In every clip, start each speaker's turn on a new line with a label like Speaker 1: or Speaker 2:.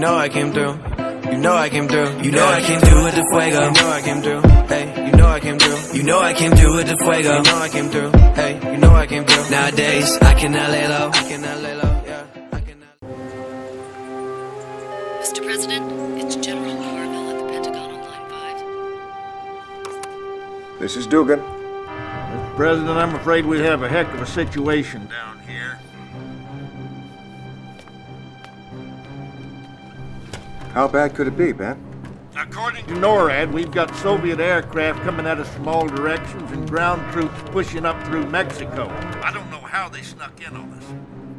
Speaker 1: know I came through. You know I came through. You know I came through with the fuego. You know I came through. Hey, you know I came through. You know I came through with the fuego. You know I came through. Hey, you know I came through. Nowadays, I cannot lay low. I cannot lay low. Yeah, I cannot.
Speaker 2: Mr. President, it's General Carville at the Pentagon on line 5.
Speaker 3: This is Dugan.
Speaker 4: Mr. President, I'm afraid we have a heck of a situation down here.
Speaker 3: How bad could it be, Ben?
Speaker 4: According to NORAD, we've got Soviet aircraft coming at us from all directions and ground troops pushing up through Mexico. I don't know how they snuck in on us.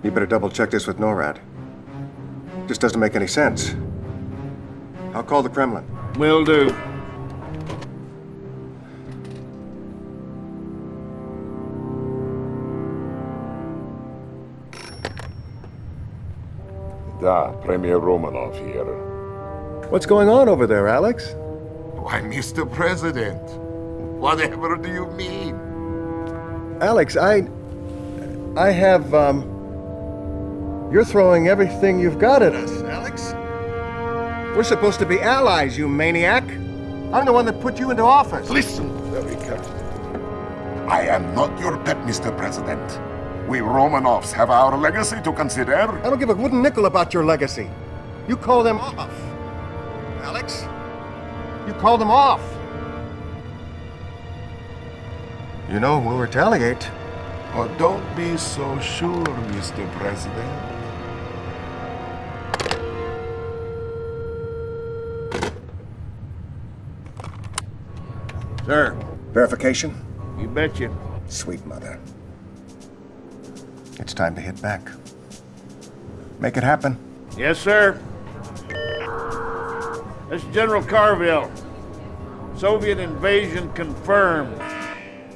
Speaker 3: You better double-check this with NORAD. This doesn't make any sense. I'll call the Kremlin.
Speaker 4: Will do.
Speaker 5: Da, Premier Romanov here.
Speaker 3: What's going on over there, Alex?
Speaker 5: Why, Mr. President, whatever do you mean?
Speaker 3: Alex, I have, you're throwing everything you've got at us, Alex. We're supposed to be allies, you maniac. I'm the one that put you into office.
Speaker 5: Listen very carefully. I am not your pet, Mr. President. We Romanovs have our legacy to consider.
Speaker 3: I don't give a wooden nickel about your legacy. You call them off. Alex, you call them off. You know, we'll retaliate.
Speaker 5: Oh, don't be so sure, Mr. President.
Speaker 4: Sir.
Speaker 3: Verification?
Speaker 4: You betcha.
Speaker 3: Sweet mother. It's time to hit back. Make it happen.
Speaker 4: Yes, sir. This is General Carville. Soviet invasion confirmed.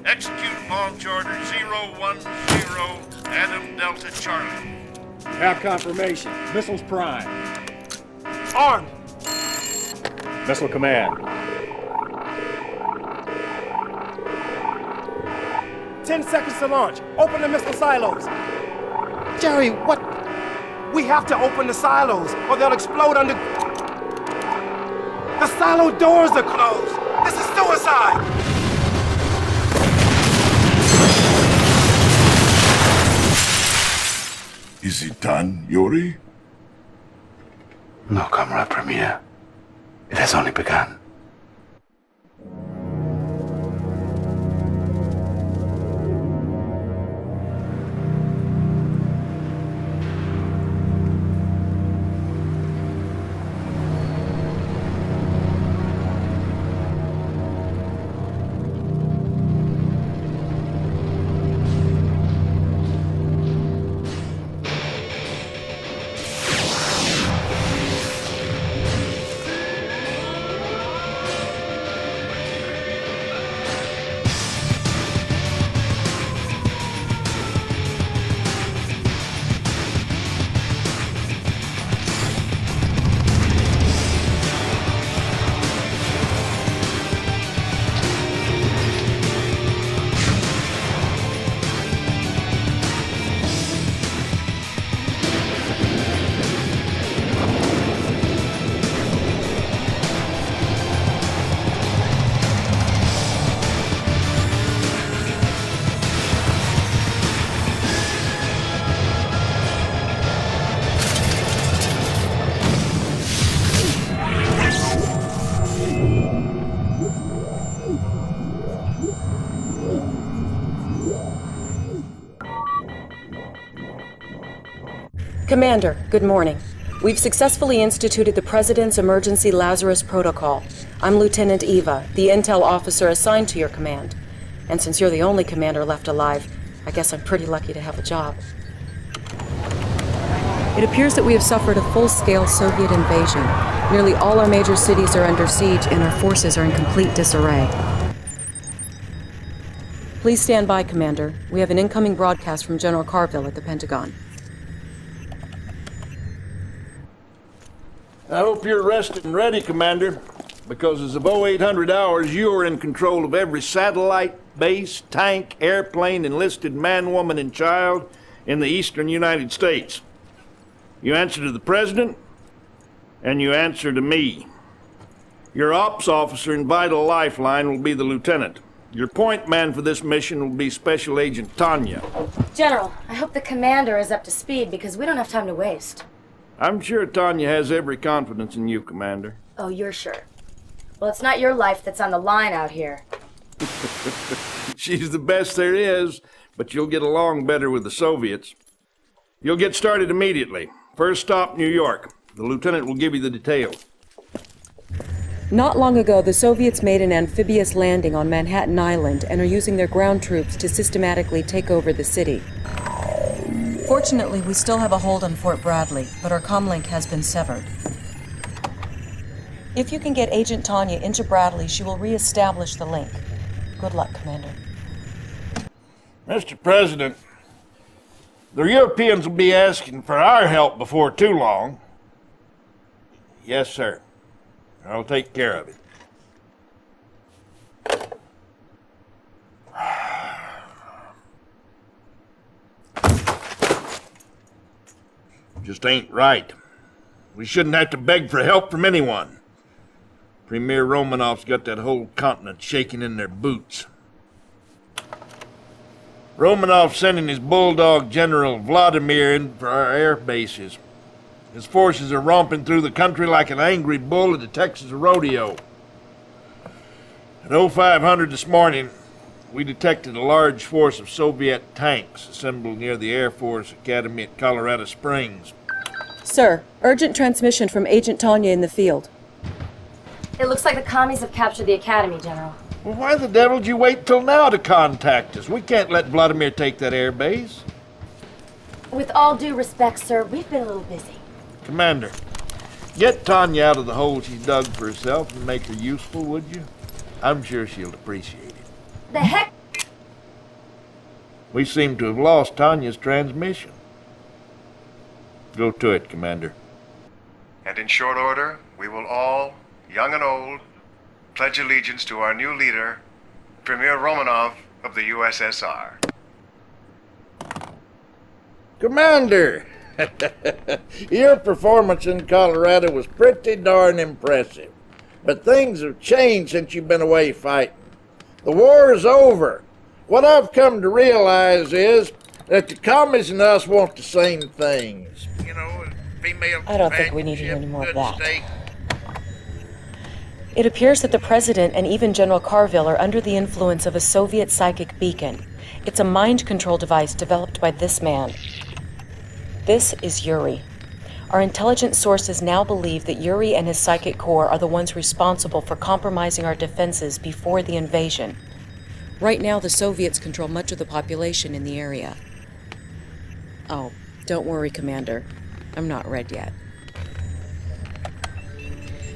Speaker 4: Execute launch order 010 Adam Delta Charlie.
Speaker 6: Have confirmation. Missiles prime.
Speaker 4: Armed.
Speaker 6: Missile command.
Speaker 7: 10 seconds to launch. Open the missile silos. Jerry, what? We have to open the silos or they'll explode under... The silo doors are closed. This is suicide.
Speaker 5: Is it done, Yuri?
Speaker 8: No, Comrade Premier. It has only begun.
Speaker 9: Commander, good morning. We've successfully instituted the President's Emergency Lazarus Protocol. I'm Lieutenant Eva, the intel officer assigned to your command. And since you're the only commander left alive, I guess I'm pretty lucky to have a job. It appears that we have suffered a full-scale Soviet invasion. Nearly all our major cities are under siege and our forces are in complete disarray. Please stand by, Commander. We have an incoming broadcast from General Carville at the Pentagon.
Speaker 4: I hope you're rested and ready, Commander, because as of 0800 hours, you are in control of every satellite, base, tank, airplane, enlisted man, woman, and child in the eastern United States. You answer to the President, And you answer to me. Your ops officer and vital lifeline will be the lieutenant. Your point man for this mission will be Special Agent Tanya.
Speaker 10: General, I hope the commander is up to speed because we don't have time to waste.
Speaker 4: I'm sure Tanya has every confidence in you, Commander.
Speaker 10: Oh, you're sure? Well, it's not your life that's on the line out here.
Speaker 4: She's the best there is, but you'll get along better with the Soviets. You'll get started immediately. First stop, New York. The lieutenant will give you the details.
Speaker 9: Not long ago, the Soviets made an amphibious landing on Manhattan Island and are using their ground troops to systematically take over the city. Fortunately, we still have a hold on Fort Bradley, but our comlink has been severed. If you can get Agent Tanya into Bradley, she will re-establish the link. Good luck, Commander.
Speaker 4: Mr. President, the Europeans will be asking for our help before too long. Yes, sir. I'll take care of it. Just ain't right. We shouldn't have to beg for help from anyone. Premier Romanov's got that whole continent shaking in their boots. Romanov's sending his bulldog General Vladimir in for our air bases. His forces are romping through the country like an angry bull at the Texas rodeo. At 0500 this morning, we detected a large force of Soviet tanks assembled near the Air Force Academy at Colorado Springs.
Speaker 9: Sir, urgent transmission from Agent Tanya in the field.
Speaker 10: It looks like the commies have captured the academy, General.
Speaker 4: Well, why the devil did you wait till now to contact us? We can't let Vladimir take that air base.
Speaker 10: With all due respect, sir, we've been a little busy.
Speaker 4: Commander, get Tanya out of the hole she dug for herself and make her useful, would you? I'm sure she'll appreciate it.
Speaker 10: The heck?
Speaker 4: We seem to have lost Tanya's transmission. Go to it, Commander.
Speaker 3: And in short order, we will all, young and old, pledge allegiance to our new leader, Premier Romanov of the USSR.
Speaker 4: Commander! Your performance in Colorado was pretty darn impressive. But things have changed since you've been away fighting. The war is over. What I've come to realize is that the commies and us want the same things. You know, female
Speaker 9: I don't think we need to hear any more of that.
Speaker 4: Steak.
Speaker 9: It appears that the President and even General Carville are under the influence of a Soviet psychic beacon. It's a mind control device developed by this man. This is Yuri. Our intelligence sources now believe that Yuri and his psychic core are the ones responsible for compromising our defenses before the invasion. Right now, the Soviets control much of the population in the area. Oh, don't worry, Commander. I'm not red yet.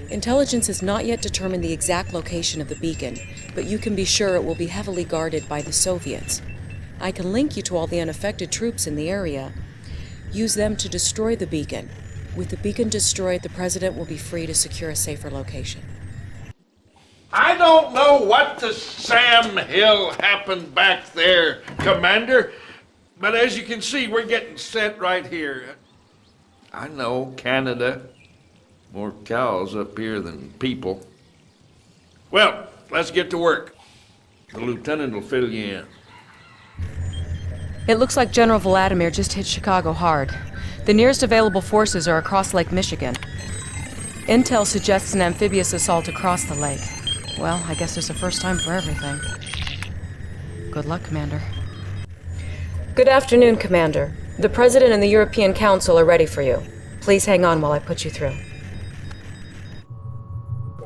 Speaker 9: Intelligence has not yet determined the exact location of the beacon, but you can be sure it will be heavily guarded by the Soviets. I can link you to all the unaffected troops in the area. Use them to destroy the beacon. With the beacon destroyed, the President will be free to secure a safer location.
Speaker 4: I don't know what to Sam Hill happened back there, Commander, but as you can see, we're getting set right here. I know, Canada. More cows up here than people. Well, let's get to work. The lieutenant will fill you in.
Speaker 9: It looks like General Vladimir just hit Chicago hard. The nearest available forces are across Lake Michigan. Intel suggests an amphibious assault across the lake. Well, I guess there's a first time for everything. Good luck, Commander. Good afternoon, Commander. The President and the European Council are ready for you. Please hang on while I put you through.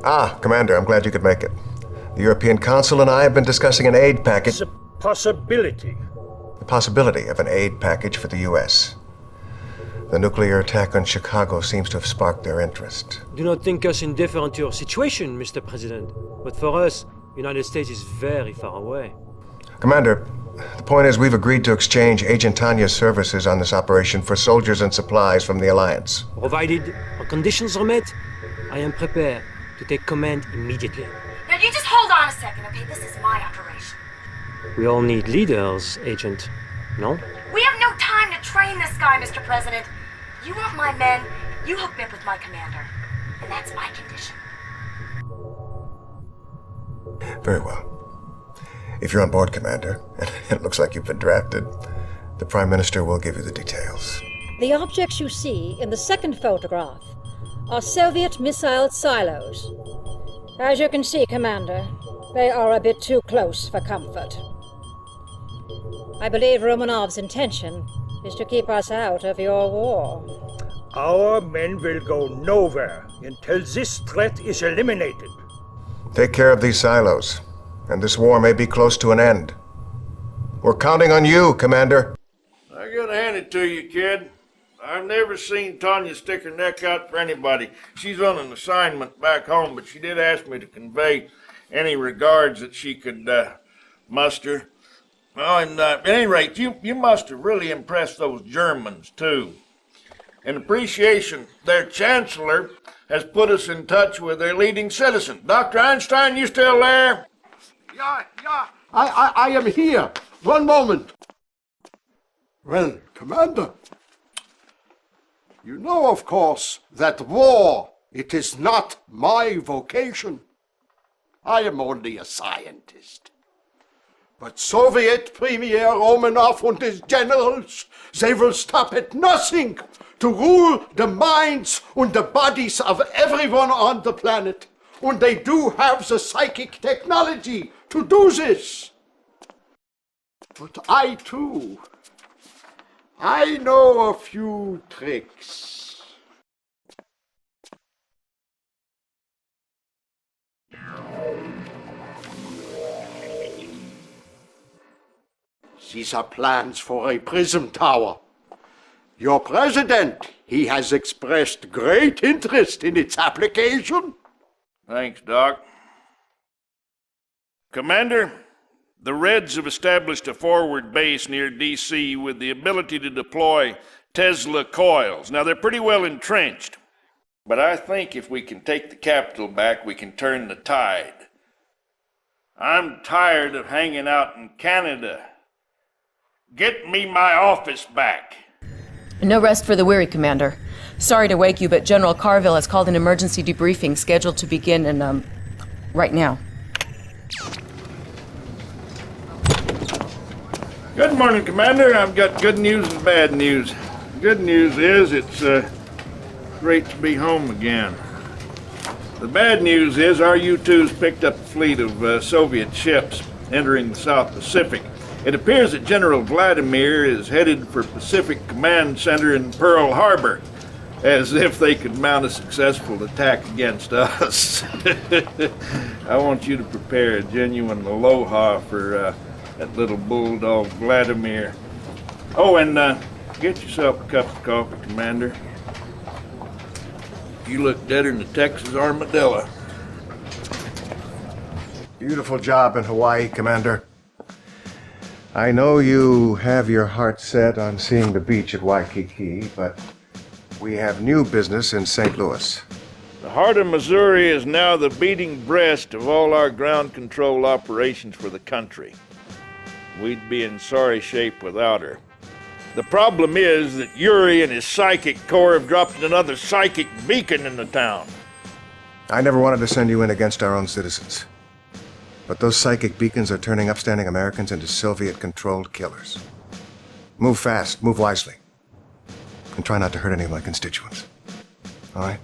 Speaker 3: Ah, Commander, I'm glad you could make it. The European Council and I have been discussing an aid package.
Speaker 6: It's a possibility.
Speaker 3: The possibility of an aid package for the U.S. The nuclear attack on Chicago seems to have sparked their interest.
Speaker 11: Do not think us indifferent to your situation, Mr. President. But for us, the United States is very far away.
Speaker 3: Commander, the point is we've agreed to exchange Agent Tanya's services on this operation for soldiers and supplies from the Alliance.
Speaker 11: Provided our conditions are met, I am prepared to take command immediately.
Speaker 10: Now you just hold on a second, okay? This is my operation.
Speaker 11: We all need leaders, Agent. No?
Speaker 10: We have no time to train this guy, Mr. President. You want my men, you hook me up with my commander. And that's my condition.
Speaker 3: Very well. If you're on board, Commander, and it looks like you've been drafted, the Prime Minister will give you the details.
Speaker 12: The objects you see in the second photograph are Soviet missile silos. As you can see, Commander, they are a bit too close for comfort. I believe Romanov's intention is to keep us out of your war.
Speaker 6: Our men will go nowhere until this threat is eliminated.
Speaker 3: Take care of these silos, and this war may be close to an end. We're counting on you, Commander.
Speaker 4: I gotta hand it to you, kid. I've never seen Tanya stick her neck out for anybody. She's on an assignment back home, but she did ask me to convey any regards that she could muster. Oh, and at any rate, you must have really impressed those Germans, too. In appreciation, their chancellor has put us in touch with their leading citizen. Dr. Einstein, you still there?
Speaker 13: Yeah. I am here. One moment. Well, Commander, you know, of course, that war, it is not my vocation. I am only a scientist. But Soviet Premier Romanov and his generals, they will stop at nothing to rule the minds and the bodies of everyone on the planet. And they do have the psychic technology to do this. But I, too, I know a few tricks. These are plans for a prism tower. Your president, he has expressed great interest in its application.
Speaker 4: Thanks, Doc. Commander, the Reds have established a forward base near D.C. with the ability to deploy Tesla coils. Now, they're pretty well entrenched, but I think if we can take the capital back, we can turn the tide. I'm tired of hanging out in Canada. Get me my office back.
Speaker 9: No rest for the weary, Commander. Sorry to wake you, but General Carville has called an emergency debriefing scheduled to begin in, right now.
Speaker 4: Good morning, Commander. I've got good news and bad news. Good news is it's great to be home again. The bad news is our U-2's picked up a fleet of Soviet ships entering the South Pacific. It appears that General Vladimir is headed for Pacific Command Center in Pearl Harbor, as if they could mount a successful attack against us. I want you to prepare a genuine aloha for that little bulldog Vladimir. Oh, and get yourself a cup of coffee, Commander. You look deader than a Texas armadillo.
Speaker 3: Beautiful job in Hawaii, Commander. I know you have your heart set on seeing the beach at Waikiki, but we have new business in St. Louis.
Speaker 4: The heart of Missouri is now the beating breast of all our ground control operations for the country. We'd be in sorry shape without her. The problem is that Yuri and his psychic corps have dropped another psychic beacon in the town.
Speaker 3: I never wanted to send you in against our own citizens. But those psychic beacons are turning upstanding Americans into Soviet-controlled killers. Move fast, move wisely, and try not to hurt any of my constituents. All right?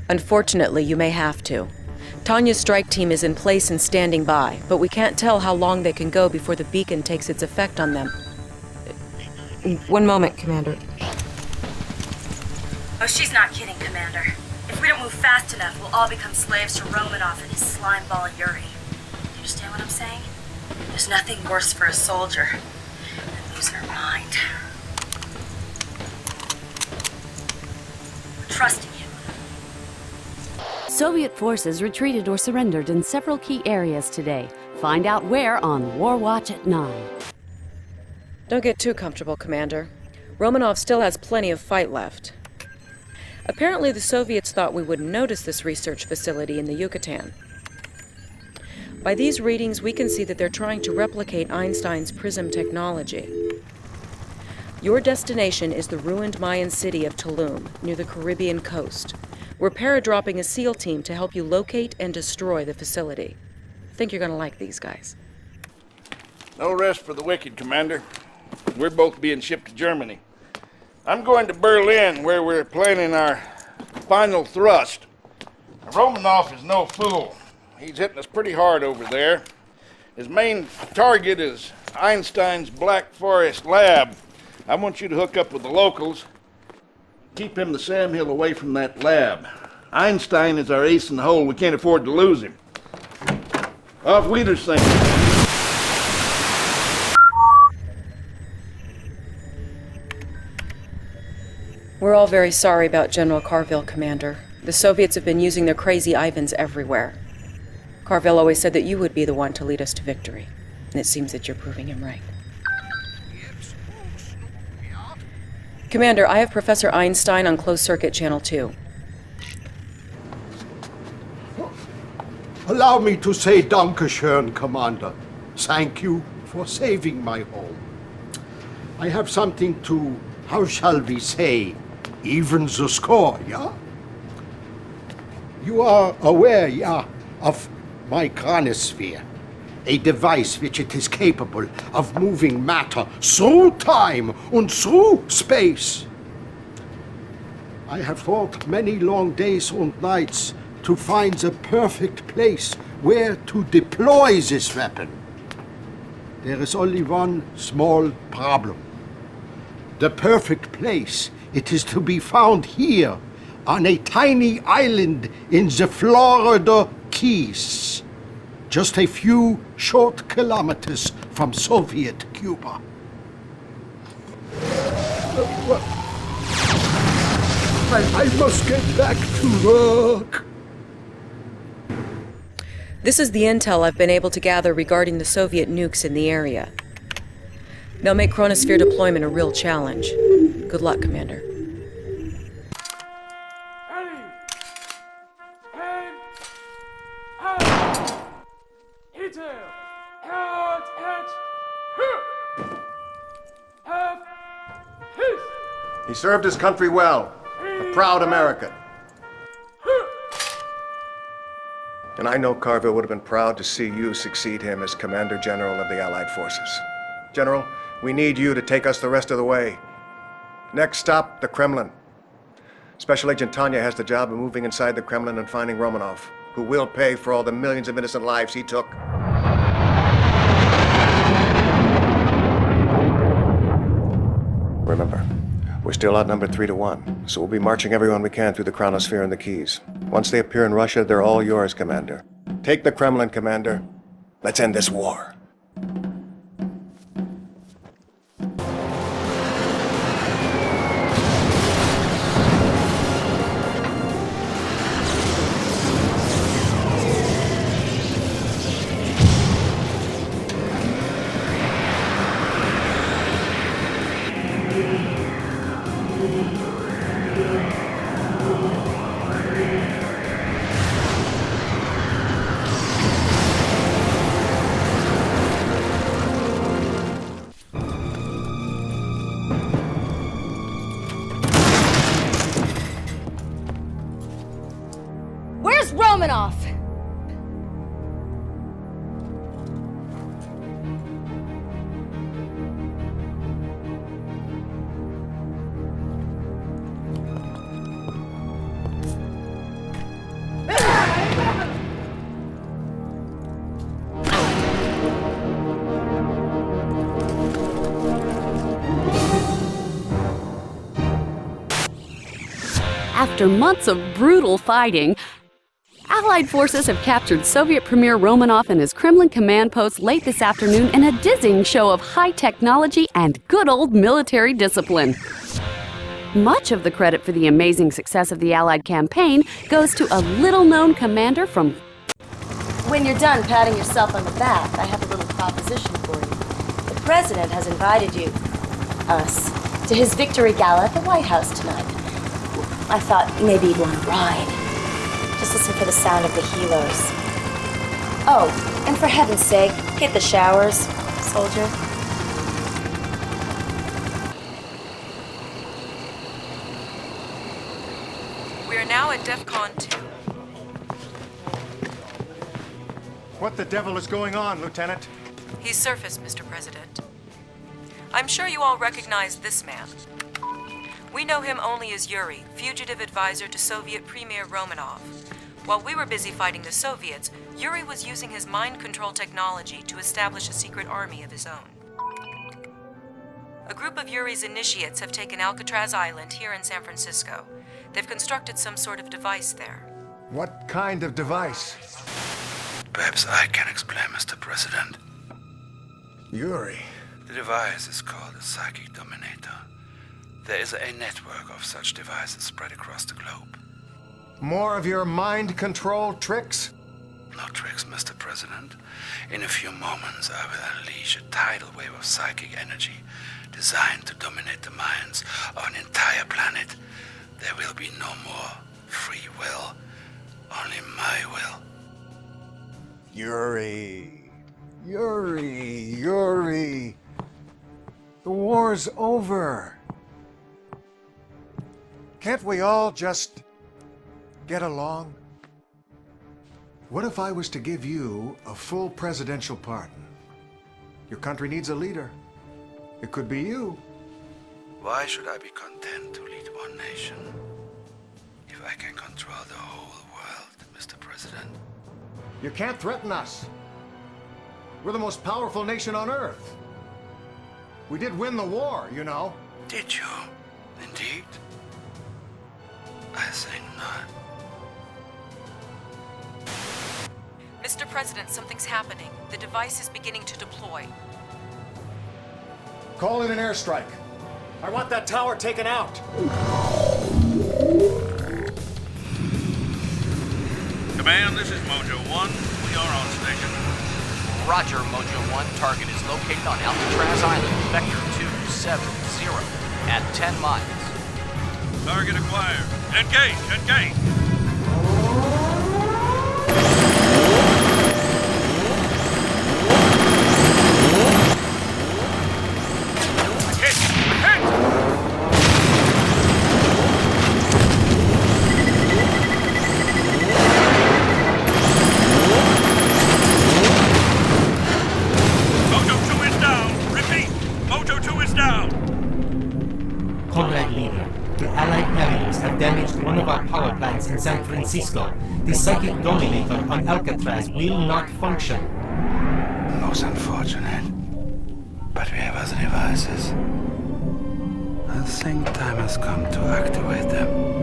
Speaker 9: Unfortunately, you may have to. Tanya's strike team is in place and standing by, but we can't tell how long they can go before the beacon takes its effect on them. One moment, Commander.
Speaker 10: Oh, she's not kidding, Commander. If we don't move fast enough, we'll all become slaves to Romanov and his slime ball Yuri. Do you understand what I'm saying? There's nothing worse for a soldier than losing her mind. We're trusting you.
Speaker 14: Soviet forces retreated or surrendered in several key areas today. Find out where on War Watch at 9.
Speaker 9: Don't get too comfortable, Commander. Romanov still has plenty of fight left. Apparently, the Soviets thought we wouldn't notice this research facility in the Yucatan. By these readings, we can see that they're trying to replicate Einstein's prism technology. Your destination is the ruined Mayan city of Tulum, near the Caribbean coast. We're paradropping a SEAL team to help you locate and destroy the facility. I think you're gonna like these guys.
Speaker 4: No rest for the wicked, Commander. We're both being shipped to Germany. I'm going to Berlin, where we're planning our final thrust. Romanov is no fool. He's hitting us pretty hard over there. His main target is Einstein's Black Forest lab. I want you to hook up with the locals. Keep him the Sam Hill away from that lab. Einstein is our ace in the hole. We can't afford to lose him. Auf Wiedersehen.
Speaker 9: We're all very sorry about General Carville, Commander. The Soviets have been using their crazy Ivans everywhere. Carville always said that you would be the one to lead us to victory, and it seems that you're proving him right. Commander, I have Professor Einstein on closed circuit channel 2.
Speaker 13: Allow me to say Dankeschön, Commander. Thank you for saving my home. I have something to, how shall we say, even the score, yeah? You are aware, yeah, of my chronosphere, a device which it is capable of moving matter through time and through space. I have thought many long days and nights to find the perfect place where to deploy this weapon. There is only one small problem. The perfect place, it is to be found here, on a tiny island in the Florida Keys, just a few short kilometers from Soviet Cuba. I must get back to work.
Speaker 9: This is the intel I've been able to gather regarding the Soviet nukes in the area. They'll make chronosphere deployment a real challenge. Good luck, Commander.
Speaker 3: He served his country well, a proud American. And I know Carville would have been proud to see you succeed him as Commander General of the Allied Forces. General, we need you to take us the rest of the way. Next stop, the Kremlin. Special Agent Tanya has the job of moving inside the Kremlin and finding Romanov, who will pay for all the millions of innocent lives he took. Remember, we're still outnumbered 3-1, so we'll be marching everyone we can through the chronosphere and the Keys. Once they appear in Russia, they're all yours, Commander. Take the Kremlin, Commander. Let's end this war.
Speaker 10: Romanov!
Speaker 14: After months of brutal fighting, Allied forces have captured Soviet Premier Romanov and his Kremlin command post late this afternoon in a dizzying show of high technology and good old military discipline. Much of the credit for the amazing success of the Allied campaign goes to a little-known commander from...
Speaker 10: When you're done patting yourself on the back, I have a little proposition for you. The President has invited you, us, to his victory gala at the White House tonight. I thought maybe you'd want to ride. Just listen for the sound of the helos. Oh, and for heaven's sake, hit the showers, soldier.
Speaker 9: We are now at DEFCON 2.
Speaker 3: What the devil is going on, Lieutenant?
Speaker 9: He's surfaced, Mr. President. I'm sure you all recognize this man. We know him only as Yuri, fugitive advisor to Soviet Premier Romanov. While we were busy fighting the Soviets, Yuri was using his mind control technology to establish a secret army of his own. A group of Yuri's initiates have taken Alcatraz Island here in San Francisco. They've constructed some sort of device there.
Speaker 3: What kind of device?
Speaker 8: Perhaps I can explain, Mr. President.
Speaker 3: Yuri.
Speaker 8: The device is called a psychic dominator. There is a network of such devices spread across the globe.
Speaker 3: More of your mind control tricks?
Speaker 8: No tricks, Mr. President. In a few moments, I will unleash a tidal wave of psychic energy designed to dominate the minds of an entire planet. There will be no more free will, only my will.
Speaker 3: Yuri. The war's over. Can't we all just get along? What if I was to give you a full presidential pardon? Your country needs a leader. It could be you.
Speaker 8: Why should I be content to lead one nation if I can control the whole world, Mr. President?
Speaker 3: You can't threaten us. We're the most powerful nation on Earth. We did win the war, you know.
Speaker 8: Did you? Indeed? I think not.
Speaker 9: Mr. President, something's happening. The device is beginning to deploy.
Speaker 3: Call in an airstrike. I want that tower taken out.
Speaker 15: Command, this is Mojo 1. We are on station.
Speaker 16: Roger, Mojo 1. Target is located on Alcatraz Island, Vector 270, at 10 miles.
Speaker 15: Target acquired. Engage!
Speaker 17: In San Francisco, the psychic dominator on Alcatraz will not function.
Speaker 8: Most unfortunate. But we have other devices. I think time has come to activate them.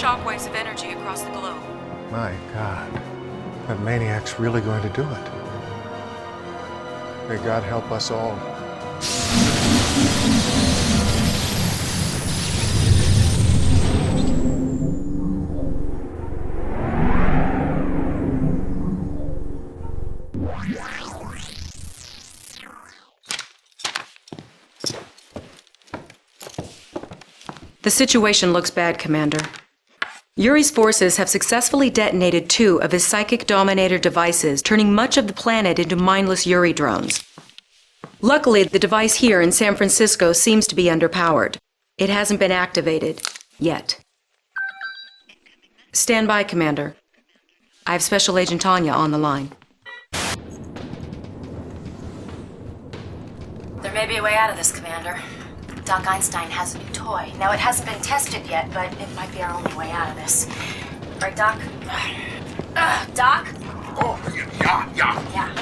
Speaker 9: shockwaves of energy across the globe.
Speaker 3: My God, that maniac's really going to do it. May God help us all.
Speaker 9: The situation looks bad, Commander. Yuri's forces have successfully detonated 2 of his psychic dominator devices, turning much of the planet into mindless Yuri drones. Luckily, the device here in San Francisco seems to be underpowered. It hasn't been activated yet. Stand by, Commander. I have Special Agent Tanya on the line.
Speaker 10: There may be a way out of this, Commander. Doc Einstein has a new toy. Now, it hasn't been tested yet, but it might be our only way out of this. Right, Doc? Doc?
Speaker 13: Oh, yeah.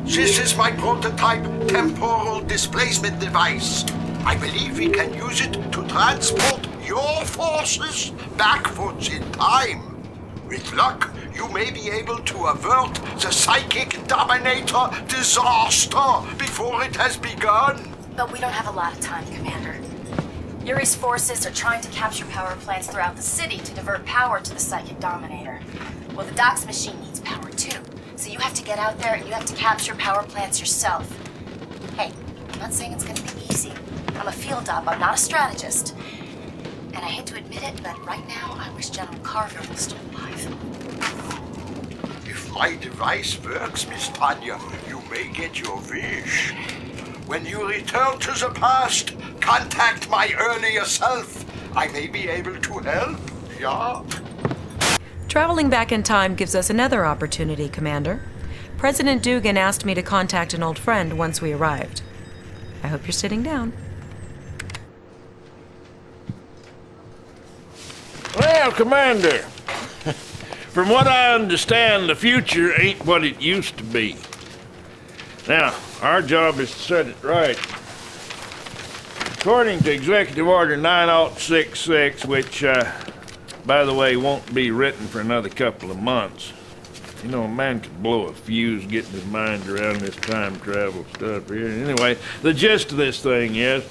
Speaker 13: This is my prototype temporal displacement device. I believe we can use it to transport your forces backwards in time. With luck, you may be able to avert the psychic dominator disaster before it has begun.
Speaker 10: But we don't have a lot of time, Commander. Yuri's forces are trying to capture power plants throughout the city to divert power to the Psychic Dominator. Well, the Doc's machine needs power too, so you have to get out there and you have to capture power plants yourself. Hey, I'm not saying it's gonna be easy. I'm a field op, I'm not a strategist. And I hate to admit it, but right now I wish General Carver was still alive.
Speaker 13: If my device works, Miss Panya, you may get your wish. When you return to the past, contact my earlier self. I may be able to help, yeah?
Speaker 9: Traveling back in time gives us another opportunity, Commander. President Dugan asked me to contact an old friend once we arrived. I hope you're sitting down.
Speaker 4: Well, Commander, from what I understand, the future ain't what it used to be. Now, our job is to set it right. According to Executive Order 9066, which, by the way, won't be written for another couple of months. You know, a man could blow a fuse getting his mind around this time travel stuff here. Anyway, the gist of this thing is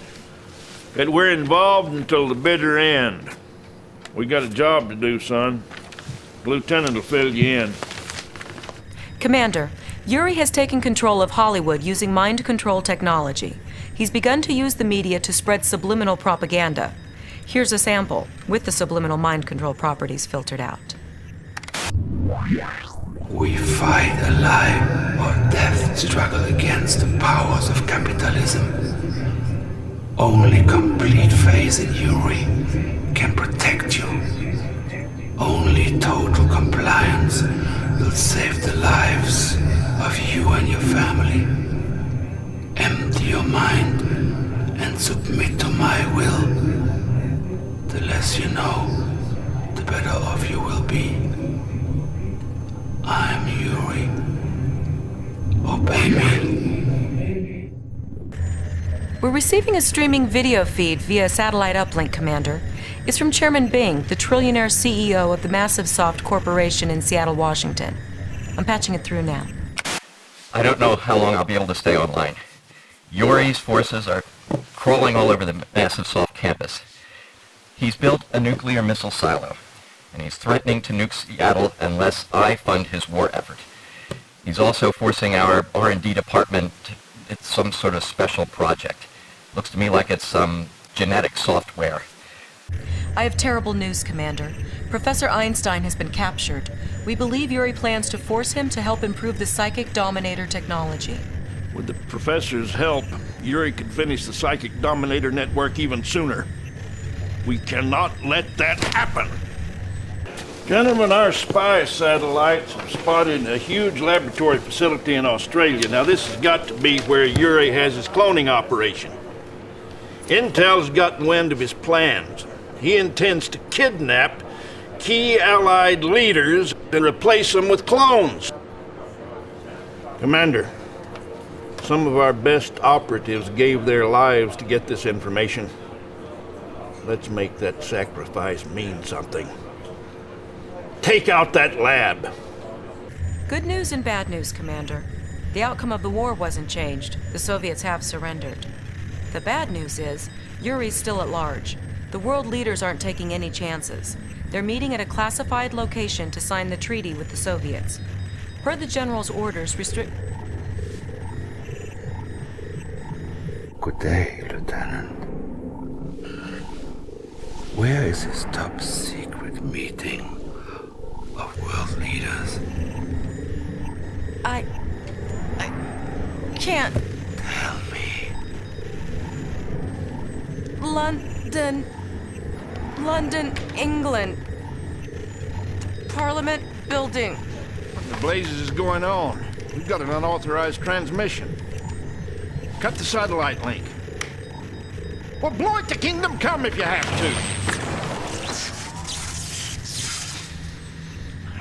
Speaker 4: that we're involved until the bitter end. We got a job to do, son. The lieutenant will fill you in.
Speaker 9: Commander, Yuri has taken control of Hollywood using mind control technology. He's begun to use the media to spread subliminal propaganda. Here's a sample, with the subliminal mind control properties filtered out.
Speaker 8: We fight a life or death struggle against the powers of capitalism. Only complete faith in Yuri can protect you. Only total compliance will save the lives of you and your family. Empty your mind and submit to my will. The less you know, the better off you will be. I'm Yuri. Obey me.
Speaker 9: We're receiving a streaming video feed via satellite uplink, Commander. It's from Chairman Bing, the trillionaire CEO of the Massive Soft Corporation in Seattle, Washington. I'm patching it through now.
Speaker 18: I don't know how long I'll be able to stay online. Yuri's forces are crawling all over the Massive Soft campus. He's built a nuclear missile silo, and he's threatening to nuke Seattle unless I fund his war effort. He's also forcing our R&D department. It's some sort of special project. Looks to me like it's some genetic software.
Speaker 9: I have terrible news, Commander. Professor Einstein has been captured. We believe Yuri plans to force him to help improve the Psychic Dominator technology.
Speaker 4: With the professor's help, Yuri could finish the Psychic Dominator network even sooner. We cannot let that happen. Gentlemen, our spy satellites have spotted a huge laboratory facility in Australia. Now, this has got to be where Yuri has his cloning operation. Intel's gotten wind of his plans. He intends to kidnap key Allied leaders and replace them with clones. Commander, some of our best operatives gave their lives to get this information. Let's make that sacrifice mean something. Take out that lab.
Speaker 9: Good news and bad news, Commander. The outcome of the war wasn't changed. The Soviets have surrendered. The bad news is, Yuri's still at large. The world leaders aren't taking any chances. They're meeting at a classified location to sign the treaty with the Soviets. Per the General's orders,
Speaker 8: Good day, Lieutenant. Where is this top secret meeting of world leaders?
Speaker 9: I can't.
Speaker 8: Tell me.
Speaker 9: London, England. Parliament building.
Speaker 4: What the blazes is going on? We've got an unauthorized transmission. Cut the satellite link. Well, blow it to Kingdom Come if you have to.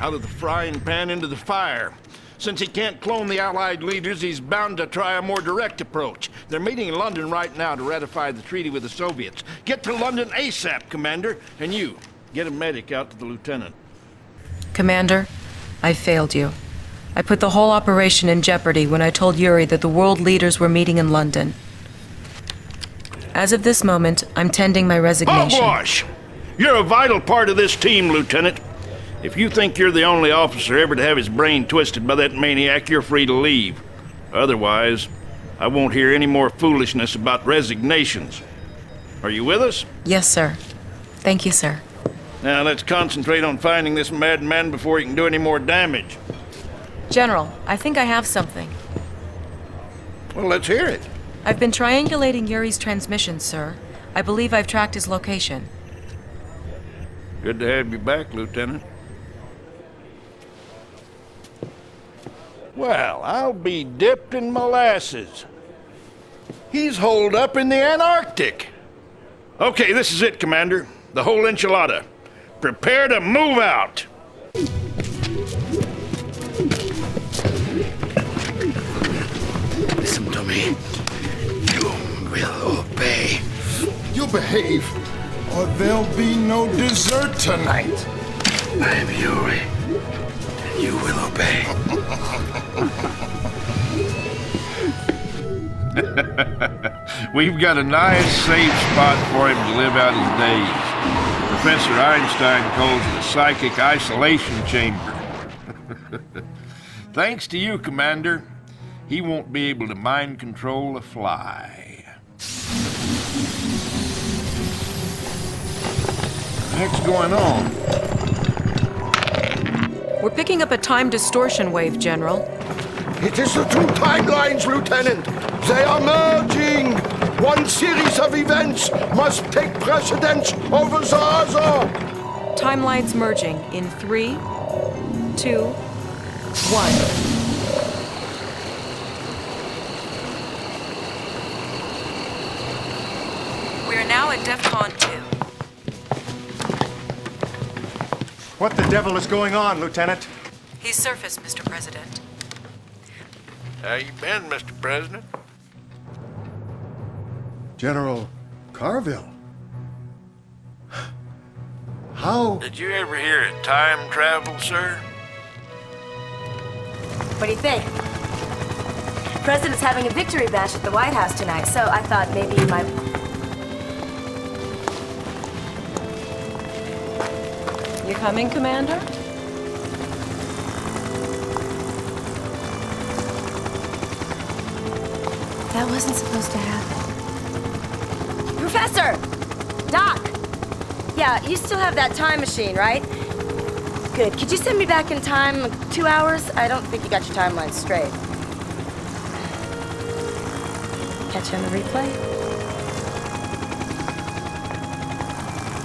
Speaker 4: Out of the frying pan into the fire. Since he can't clone the Allied leaders, he's bound to try a more direct approach. They're meeting in London right now to ratify the treaty with the Soviets. Get to London ASAP, Commander. And you, get a medic out to the lieutenant.
Speaker 9: Commander, I failed you. I put the whole operation in jeopardy when I told Yuri that the world leaders were meeting in London. As of this moment, I'm tending my resignation.
Speaker 4: Hogwash! You're a vital part of this team, Lieutenant. If you think you're the only officer ever to have his brain twisted by that maniac, you're free to leave. Otherwise, I won't hear any more foolishness about resignations. Are you with us?
Speaker 9: Yes, sir. Thank you, sir.
Speaker 4: Now let's concentrate on finding this madman before he can do any more damage.
Speaker 9: General, I think I have something.
Speaker 4: Well, let's hear it.
Speaker 9: I've been triangulating Yuri's transmissions, sir. I believe I've tracked his location.
Speaker 4: Good to have you back, Lieutenant. Well, I'll be dipped in molasses. He's holed up in the Antarctic. Okay, this is it, Commander. The whole enchilada. Prepare to move out.
Speaker 8: Listen to me. You will obey.
Speaker 5: You behave, or there'll be no dessert tonight.
Speaker 8: I'm Yuri, and you will obey.
Speaker 4: We've got a nice, safe spot for him to live out his days. Professor Einstein calls it a psychic isolation chamber. Thanks to you, Commander, he won't be able to mind control a fly. What's going on?
Speaker 9: We're picking up a time distortion wave, General.
Speaker 13: It is the two timelines, Lieutenant. They are merging. One series of events must take precedence over the other.
Speaker 9: Timelines merging in 3, 2, 1. We are now at DEFCON 2.
Speaker 3: What the devil is going on, Lieutenant?
Speaker 9: He's surfaced, Mr. President.
Speaker 4: How you been, Mr. President?
Speaker 3: General Carville. How?
Speaker 4: Did you ever hear of time travel, sir?
Speaker 10: What do you think? President's having a victory bash at the White House tonight, so I thought maybe you might...
Speaker 9: You coming, Commander?
Speaker 10: That wasn't supposed to happen. Professor! Doc! Yeah, you still have that time machine, right? Good. Could you send me back in time, like 2 hours? I don't think you got your timeline straight. Catch you on the replay?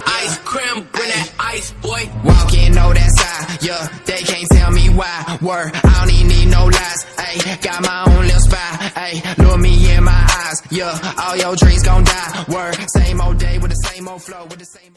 Speaker 1: Ice cream, bring that ice, boy. Walking on that side, yeah, they can't tell me why. Word, I don't even need no lies. Ayy, got my own little spy. Ayy, look me in my eyes, yeah, all your dreams gon' die. Word, same old day with the same old flow, with the same.